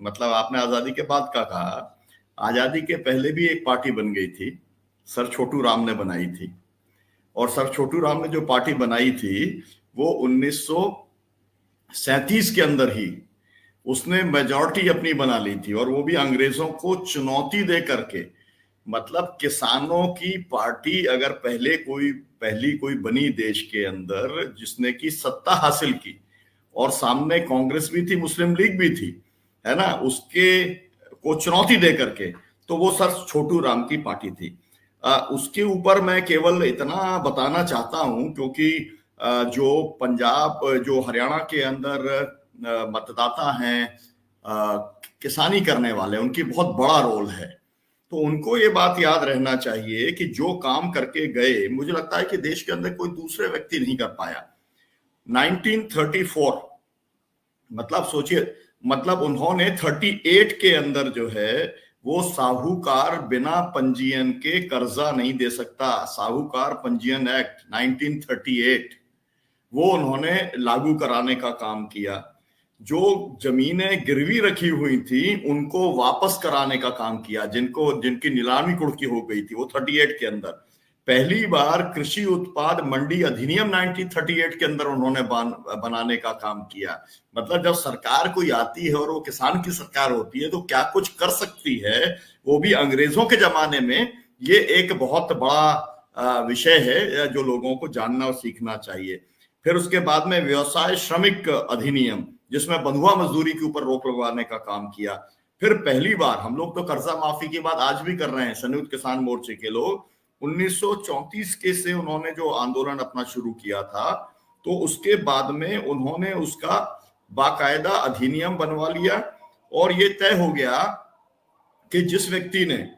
मतलब आपने आजादी के बाद का कहा, आजादी के पहले भी एक पार्टी बन गई थी, सर छोटू राम ने बनाई थी। और सर छोटू राम ने जो पार्टी बनाई थी वो 1937 के अंदर ही उसने मेजॉरिटी अपनी बना ली थी, और वो भी अंग्रेजों को चुनौती दे करके। मतलब किसानों की पार्टी अगर पहली कोई बनी देश के अंदर जिसने की सत्ता हासिल की, और सामने कांग्रेस भी थी, मुस्लिम लीग भी थी, है ना, उसके को चुनौती दे करके, तो वो सर छोटू राम की पार्टी थी। उसके ऊपर मैं केवल इतना बताना चाहता हूं, क्योंकि जो पंजाब जो हरियाणा के अंदर मतदाता हैं, किसानी करने वाले, उनकी बहुत बड़ा रोल है। तो उनको ये बात याद रहना चाहिए कि जो काम करके गए, मुझे लगता है कि देश के अंदर कोई दूसरे व्यक्ति नहीं कर पाया। 1934, मतलब सोचिए, मतलब उन्होंने 38 के अंदर जो है वो साहूकार बिना पंजीयन के कर्जा नहीं दे सकता, साहूकार पंजीयन एक्ट 1938 वो उन्होंने लागू कराने का काम किया। जो जमीनें गिरवी रखी हुई थी उनको वापस कराने का काम किया, जिनकी नीलामी कुर्की हो गई थी, वो 38 के अंदर। पहली बार कृषि उत्पाद मंडी अधिनियम 1938 के अंदर उन्होंने बनाने का काम किया। मतलब जब सरकार कोई आती है और वो किसान की सरकार होती है तो क्या कुछ कर सकती है, वो भी अंग्रेजों के जमाने में, ये एक बहुत बड़ा विषय है जो लोगों को जानना और सीखना चाहिए। फिर उसके बाद में व्यवसाय श्रमिक अधिनियम, जिसमें बंधुआ मजदूरी के ऊपर रोक लगवाने का काम किया। फिर पहली बार हम लोग तो कर्जा माफी की बात आज भी कर रहे हैं, संयुक्त किसान मोर्चे के लोग 1934 के से उन्होंने जो आंदोलन अपना शुरू किया था, तो उसके बाद में उन्होंने उसका बाकायदा अधिनियम बनवा लिया। और ये तय हो गया कि जिस व्यक्ति ने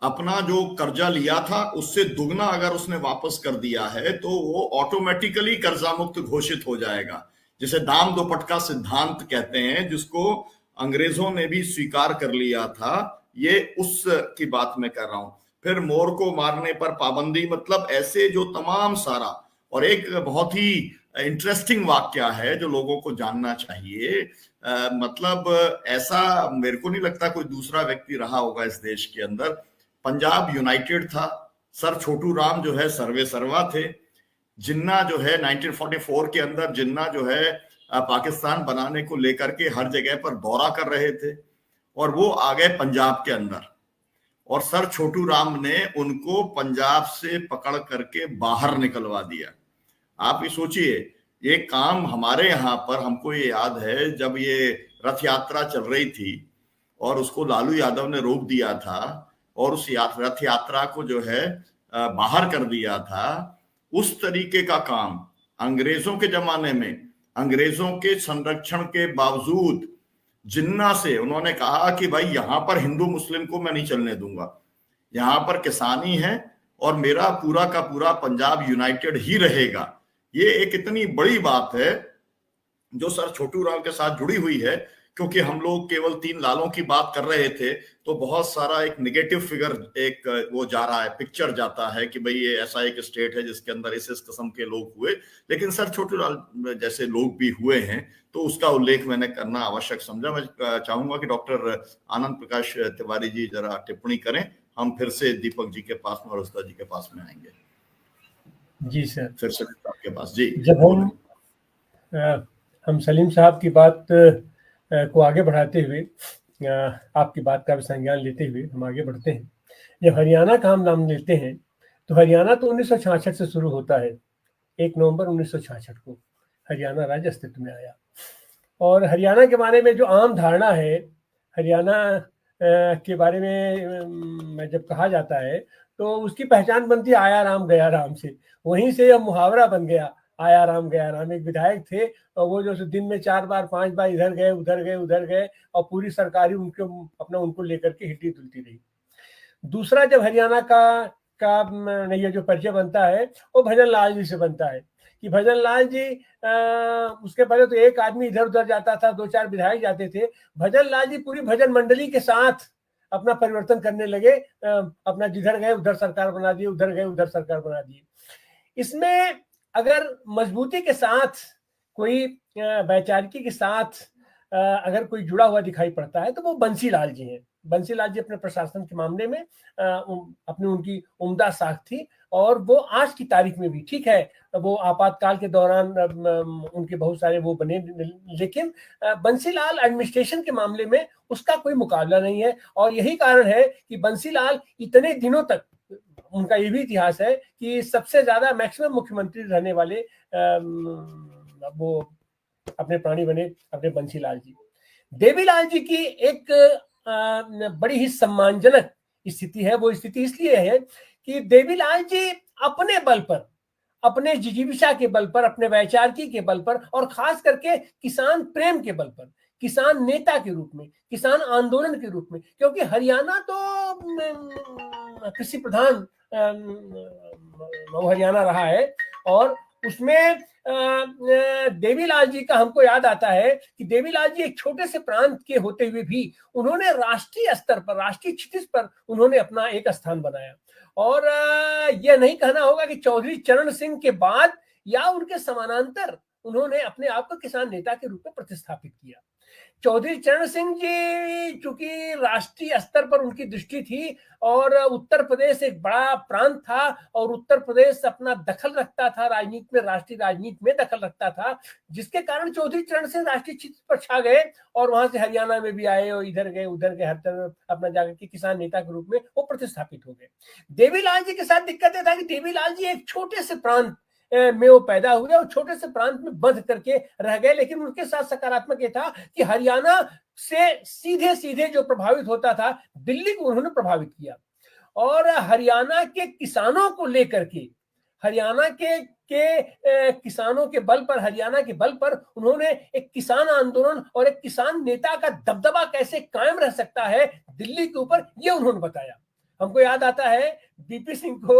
अपना जो कर्जा लिया था उससे दुगना अगर उसने वापस कर दिया है तो वो ऑटोमेटिकली कर्जा मुक्त घोषित हो जाएगा, जिसे दाम दो पटका सिद्धांत कहते हैं, जिसको अंग्रेजों ने भी स्वीकार कर लिया था। ये उस की बात मैं कर रहा हूं। फिर मोर को मारने पर पाबंदी, मतलब ऐसे जो तमाम सारा। और एक बहुत ही इंटरेस्टिंग वाक्य है जो लोगों को जानना चाहिए। मतलब ऐसा मेरे को नहीं लगता कोई दूसरा व्यक्ति रहा होगा इस देश के अंदर। पंजाब यूनाइटेड था, सर छोटू राम जो है सर्वे सर्वा थे। जिन्ना जो है 1944 के अंदर, जिन्ना जो है पाकिस्तान बनाने को लेकर के हर जगह पर दौरा कर रहे थे, और वो आ गए पंजाब के अंदर, और सर छोटू राम ने उनको पंजाब से पकड़ करके बाहर निकलवा दिया। आप ये सोचिए, ये काम हमारे यहाँ पर, हमको ये याद है जब ये रथ यात्रा चल रही थी और उसको लालू यादव ने रोक दिया था, और उस रथ यात्रा को जो है बाहर कर दिया था। उस तरीके का काम अंग्रेजों के जमाने में, अंग्रेजों के संरक्षण के बावजूद, जिन्ना से उन्होंने कहा कि भाई यहां पर हिंदू मुस्लिम को मैं नहीं चलने दूंगा, यहां पर किसानी है और मेरा पूरा का पूरा पंजाब यूनाइटेड ही रहेगा। ये एक इतनी बड़ी बात है जो सर छोटू राम के साथ जुड़ी हुई है। क्योंकि हम लोग केवल 3 लालों की बात कर रहे थे तो बहुत सारा एक निगेटिव फिगर, एक वो जा रहा है, पिक्चर जाता है कि भाई ये ऐसा एक स्टेट है जिसके अंदर इस किस्म के लोग हुए, लेकिन सर छोटू राम जैसे लोग भी हुए हैं, तो उसका उल्लेख मैंने करना आवश्यक समझा। मैं चाहूंगा कि डॉक्टर आनंद प्रकाश तिवारी जी जरा टिप्पणी करें, हम फिर से दीपक जी के पास में और उस्ताद जी के पास में आएंगे। जी सर, फिर से आपके पास जी। जब हम सलीम साहब की बात को आगे बढ़ाते हुए, आपकी बात का भी संज्ञान लेते हुए हम आगे बढ़ते हैं। जब हरियाणा का हम नाम लेते हैं तो हरियाणा तो 1966 से शुरू होता है। 1 नवंबर 1966 को हरियाणा राज्य अस्तित्व में आया। और हरियाणा के बारे में जो आम धारणा है, हरियाणा के बारे में जब कहा जाता है तो उसकी पहचान बनती है आया राम गया राम से। वहीं से यह मुहावरा बन गया, आया राम गया राम। एक विधायक थे और वो जो दिन में 4 बार 5 बार इधर गए उधर गए उधर गए, और पूरी सरकारी उनको लेकर के हिलती डुलती रही। दूसरा, जब हरियाणा का ये जो परिचय बनता है वो भजन लाल जी से बनता है कि भजन लाल जी, उसके पहले तो एक आदमी इधर उधर जाता था, 2-4 विधायक जाते थे। भजन लाल जी पूरी भजन मंडली के साथ अपना परिवर्तन करने लगे। अपना जिधर गए उधर सरकार बना दी, उधर गए उधर सरकार बना दी। इसमें अगर मजबूती के साथ, कोई वैचारिकी के साथ अगर कोई जुड़ा हुआ दिखाई पड़ता है तो वो बंसीलाल जी हैं। बंसीलाल जी अपने प्रशासन के मामले में अपनी उनकी उम्दा साख थी, और वो आज की तारीख में भी ठीक है, वो आपातकाल के दौरान उनके बहुत सारे वो बने, लेकिन बंसीलाल एडमिनिस्ट्रेशन के मामले में उसका कोई मुकाबला नहीं है। और यही कारण है कि बंसीलाल इतने दिनों तक, उनका ये भी इतिहास है कि सबसे ज्यादा मैक्सिमम मुख्यमंत्री रहने वाले वो अपने प्राणी बने अपने बंसीलाल जी। देवीलाल जी की एक बड़ी ही सम्मानजनक स्थिति है। वो स्थिति इसलिए है कि देवीलाल जी अपने बल पर, अपने जिजीविषा के बल पर, अपने वैचारिकी के बल पर, और खास करके किसान प्रेम के बल पर, किसान नेता के रूप में, किसान आंदोलन के रूप में, क्योंकि हरियाणा तो कृषि प्रधान हरियाणा रहा है, और उसमें देवीलाल जी का हमको याद आता है कि देवीलाल जी एक छोटे से प्रांत के होते हुए भी उन्होंने राष्ट्रीय स्तर पर, राष्ट्रीय क्षितिज पर उन्होंने अपना एक स्थान बनाया। और यह नहीं कहना होगा कि चौधरी चरण सिंह के बाद या उनके समानांतर उन्होंने अपने आप को किसान नेता के रूप में प्रतिस्थापित किया। चौधरी चरण सिंह जी चूंकि राष्ट्रीय स्तर पर उनकी दृष्टि थी, और उत्तर प्रदेश एक बड़ा प्रांत था, और उत्तर प्रदेश अपना दखल रखता था राजनीति में, राष्ट्रीय राजनीति में दखल रखता था, जिसके कारण चौधरी चरण सिंह राष्ट्रीय क्षेत्र पर छा गए, और वहां से हरियाणा में भी आए, और इधर गए उधर गए, हर तरफ अपना जाकर के किसान नेता के रूप में वो प्रतिस्थापित हो गए। देवीलाल जी के साथ दिक्कत था कि देवीलाल जी एक छोटे से प्रांत में वो पैदा हुए और छोटे से प्रांत में बंध करके रह गए, लेकिन उनके साथ सकारात्मक ये था कि हरियाणा से सीधे सीधे जो प्रभावित होता था, दिल्ली को उन्होंने प्रभावित किया। और हरियाणा के किसानों को लेकर के, हरियाणा के किसानों के बल पर, हरियाणा के बल पर उन्होंने एक किसान आंदोलन और एक किसान नेता का दबदबा कैसे कायम रह सकता है दिल्ली के ऊपर, ये उन्होंने बताया। हमको याद आता है बीपी सिंह को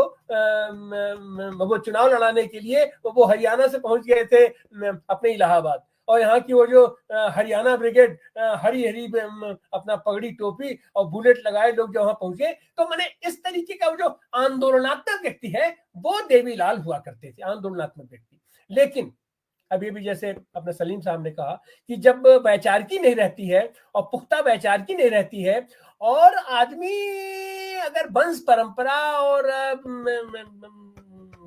वो चुनाव लड़ाने के लिए वो हरियाणा से पहुंच गए थे अपने इलाहाबाद, और यहाँ की वो जो हरियाणा ब्रिगेड हरी हरी अपना पगड़ी टोपी और बुलेट लगाए लोग जो वहां पहुंचे, तो मैंने इस तरीके का जो आंदोलनात्मक व्यक्ति है वो देवीलाल हुआ करते थे, आंदोलनात्मक व्यक्ति। लेकिन अभी भी जैसे अपने सलीम साहब ने कहा कि जब वैचारिकी नहीं रहती है और पुख्ता वैचारिकी नहीं रहती है, और आदमी अगर वंश परंपरा और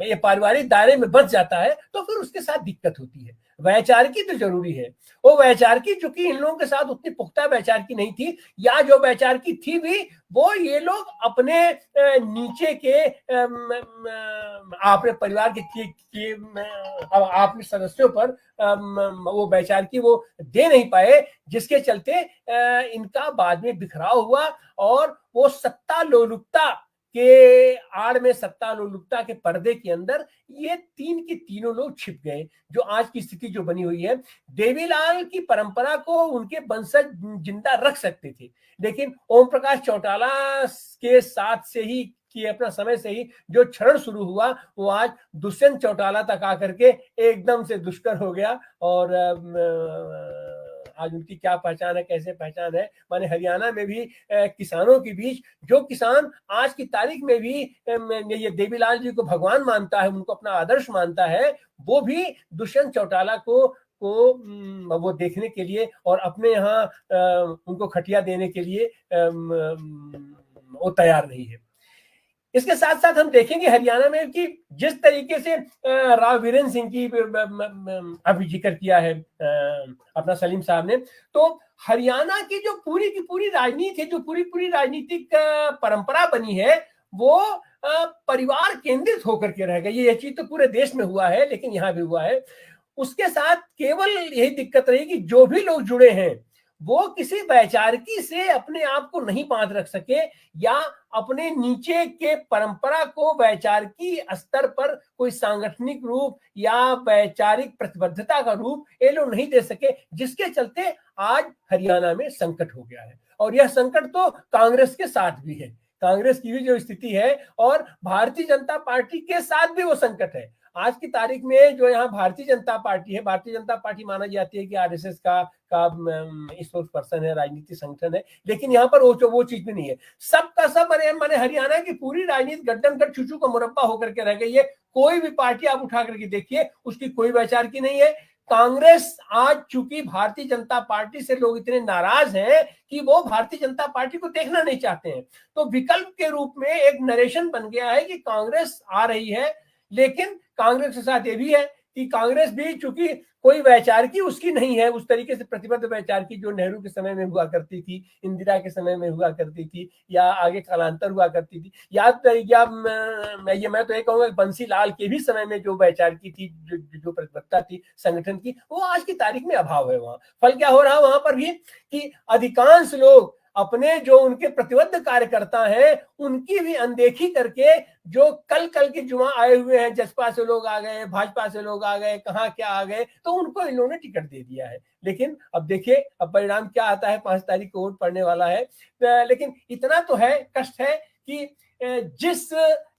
ये पारिवारिक दायरे में बच जाता है, तो फिर उसके साथ दिक्कत होती है। वैचारिकी तो जरूरी है, वो वैचारिकी चूंकि इन लोगों के साथ उतनी पुख्ता वैचारिकी नहीं थी, या जो वैचारिकी थी भी वो ये लोग अपने नीचे के अपने परिवार के अपने सदस्यों पर वो वैचारिकी वो दे नहीं पाए, जिसके चलते इनका बाद में बिखराव हुआ, और वो सत्ता लोलुपता के आड़ में, सत्ता लोलुपता के पर्दे के अंदर ये तीन की तीनों लोग छिप गए, जो आज की स्थिति जो बनी हुई है। देवीलाल की परंपरा को उनके वंशज जिंदा रख सकते थे, लेकिन ओम प्रकाश चौटाला के साथ से ही कि अपना समय से ही जो क्षरण शुरू हुआ, वो आज दुष्यंत चौटाला तक आकर के एकदम से दुष्कर हो गया। और आज उनकी क्या पहचान है, कैसे पहचान है, माने हरियाणा में भी किसानों के बीच जो किसान आज की तारीख में भी ये देवीलाल जी को भगवान मानता है, उनको अपना आदर्श मानता है, वो भी दुष्यंत चौटाला को वो देखने के लिए और अपने यहाँ उनको खटिया देने के लिए वो तैयार नहीं है। इसके साथ साथ हम देखेंगे हरियाणा में कि जिस तरीके से राव वीरेंद्र सिंह की अभी जिक्र किया है अपना सलीम साहब ने, तो हरियाणा की जो पूरी की पूरी राजनीति है, जो पूरी राजनीतिक परंपरा बनी है, वो परिवार केंद्रित होकर के रह गई। ये चीज तो पूरे देश में हुआ है, लेकिन यहाँ भी हुआ है। उसके साथ केवल यही दिक्कत रही कि जो भी लोग जुड़े हैं वो किसी वैचारिकी से अपने आप को नहीं बांध रख सके, या अपने नीचे के परंपरा को वैचारिकी स्तर पर कोई सांगठनिक रूप या वैचारिक प्रतिबद्धता का रूप ये लोग नहीं दे सके, जिसके चलते आज हरियाणा में संकट हो गया है। और यह संकट तो कांग्रेस के साथ भी है, कांग्रेस की भी जो स्थिति है, और भारतीय जनता पार्टी के साथ भी वो संकट है। आज की तारीख में जो यहाँ भारतीय जनता पार्टी है, भारतीय जनता पार्टी माना जाती है कि आरएसएस का स्पोक्स पर्सन है, राजनीतिक संगठन है, लेकिन यहाँ पर वो चीज भी नहीं है। सबका सब माने हरियाणा की पूरी राजनीति गड्ढम गड्ढ चूचू का मुरब्बा होकर के रह गई है। कोई भी पार्टी आप उठा करके देखिए, उसकी कोई वैचारिकी नहीं है। कांग्रेस आज चूंकि भारतीय जनता पार्टी से लोग इतने नाराज हैं कि वो भारतीय जनता पार्टी को देखना नहीं चाहते हैं, तो विकल्प के रूप में एक नरेशन बन गया है कि कांग्रेस आ रही है। लेकिन कांग्रेस के साथ ये भी है कि कांग्रेस भी चूंकि कोई वैचारिकी उसकी नहीं है उस तरीके से प्रतिबद्ध वैचारिकी जो नेहरू के समय में हुआ करती थी, इंदिरा के समय में हुआ करती थी, या आगे कालांतर हुआ करती थी, या मैं तो ये कहूंगा बंसीलाल के भी समय में जो वैचारिकी थी, जो प्रतिबद्धता थी संगठन की, वो आज की तारीख में अभाव है। वहां फल क्या हो रहा है वहां पर भी कि अधिकांश लोग अपने जो उनके प्रतिबद्ध कार्यकर्ता हैं उनकी भी अनदेखी करके, जो कल के जुआ आए हुए हैं, जसपा से लोग आ गए, भाजपा से लोग आ गए, कहाँ क्या आ गए, तो उनको इन लोगों ने टिकट दे दिया है। लेकिन अब देखिए अब परिणाम क्या आता है, 5 तारीख को वोट पड़ने वाला है। लेकिन इतना तो है, कष्ट है कि जिस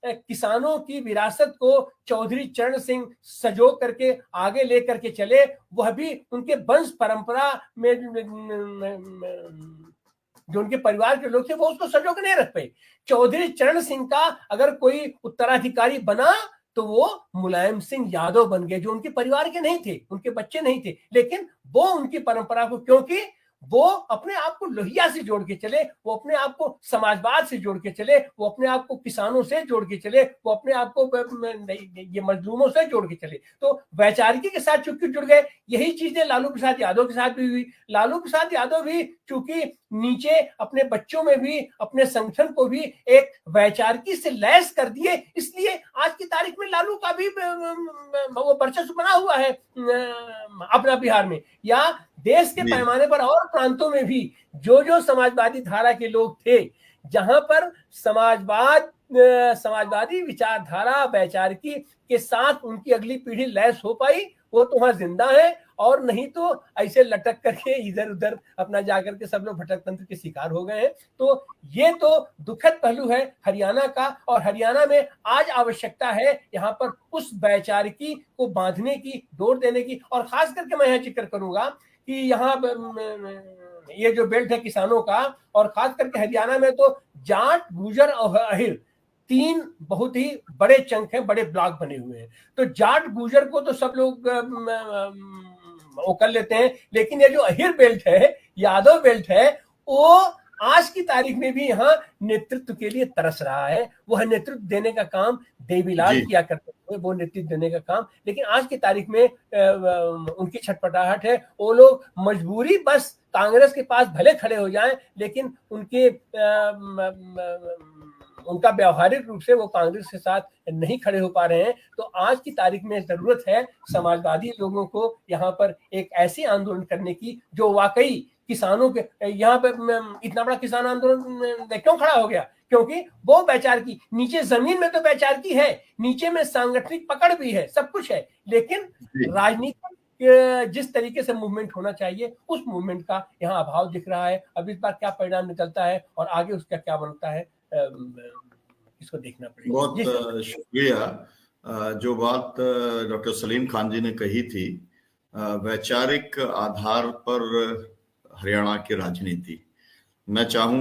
किसानों की विरासत को चौधरी चरण सिंह सजो करके आगे लेकर के चले, वह भी उनके वंश परंपरा में जो उनके परिवार के लोग थे वो उसको सजो के नहीं रख पाए। चौधरी चरण सिंह का अगर कोई उत्तराधिकारी बना तो वो मुलायम सिंह यादव बन गए, जो उनके परिवार के नहीं थे, उनके बच्चे नहीं थे, लेकिन वो उनकी परंपरा को, क्योंकि वो अपने आप को लोहिया से जोड़ के चले, वो अपने आप को समाजवाद से जोड़ के चले, वो अपने आप को किसानों से जोड़ के चले, वो अपने आप को ये मजलूमों से जोड़ के चले। तो वैचारिकी के साथ चूंकि जुड़ गए, यही चीजें लालू प्रसाद यादव के साथ भी हुई। लालू प्रसाद यादव भी चूंकि नीचे अपने बच्चों में भी, अपने संगठन को भी एक वैचारिकी से लैस कर दिए, इसलिए आज की तारीख में लालू का भी वो वर्चस्व बना हुआ है अपना बिहार में, या देश के पैमाने पर और प्रांतों में भी जो समाजवादी धारा के लोग थे, जहां पर समाजवादी विचारधारा वैचारिकी के साथ उनकी अगली पीढ़ी लैस हो पाई, वो तो वहां जिंदा है, और नहीं तो ऐसे लटक करके इधर उधर अपना जाकर के सब लोग भटक तंत्र के शिकार हो गए हैं। तो ये तो दुखद पहलू है हरियाणा का, और हरियाणा में आज आवश्यकता है यहाँ पर उस वैचारिकी को बांधने की, डोर देने की। और खास करके मैं यहाँ जिक्र करूंगा कि यहाँ ये जो बेल्ट है किसानों का, और खास करके हरियाणा में तो जाट, गुर्जर और अहिर 3 बहुत ही बड़े चंक हैं, बड़े ब्लॉक बने हुए हैं। तो जाट गुर्जर को तो सब लोग वो कर लेते हैं, लेकिन ये जो अहिर बेल्ट है, यादव बेल्ट है, वो आज की तारीख में भी यहाँ नेतृत्व के लिए तरस रहा है। वह नेतृत्व देने का काम देवीलाल किया करते थे, वो नेतृत्व देने का काम, लेकिन आज की तारीख में उनकी छटपटाहट है। वो लोग मजबूरी बस कांग्रेस के पास भले खड़े हो जाएं, लेकिन उनका व्यवहारिक रूप से वो कांग्रेस के साथ नहीं खड़े हो पा रहे हैं। तो आज की तारीख में जरूरत है समाजवादी लोगों को यहाँ पर एक ऐसी आंदोलन करने की जो वाकई किसानों के, यहाँ पे इतना बड़ा किसान आंदोलन क्यों खड़ा हो गया, क्योंकि वो वैचारिकी नीचे जमीन में तो वैचारिकी है, नीचे में सांगठनिक पकड़ भी है, सब कुछ है, लेकिन राजनीतिक जिस तरीके से मूवमेंट होना चाहिए उस मूवमेंट का यहाँ अभाव दिख रहा है। अब इस बार क्या परिणाम निकलता है और आगे उसका क्या बनता है, इसको देखना पड़ेगा। बहुत शुक्रिया। जो बात डॉक्टर सलीम खान जी ने कही थी, वैचारिक आधार पर हरियाणा की राजनीति, मैं चाहूंगा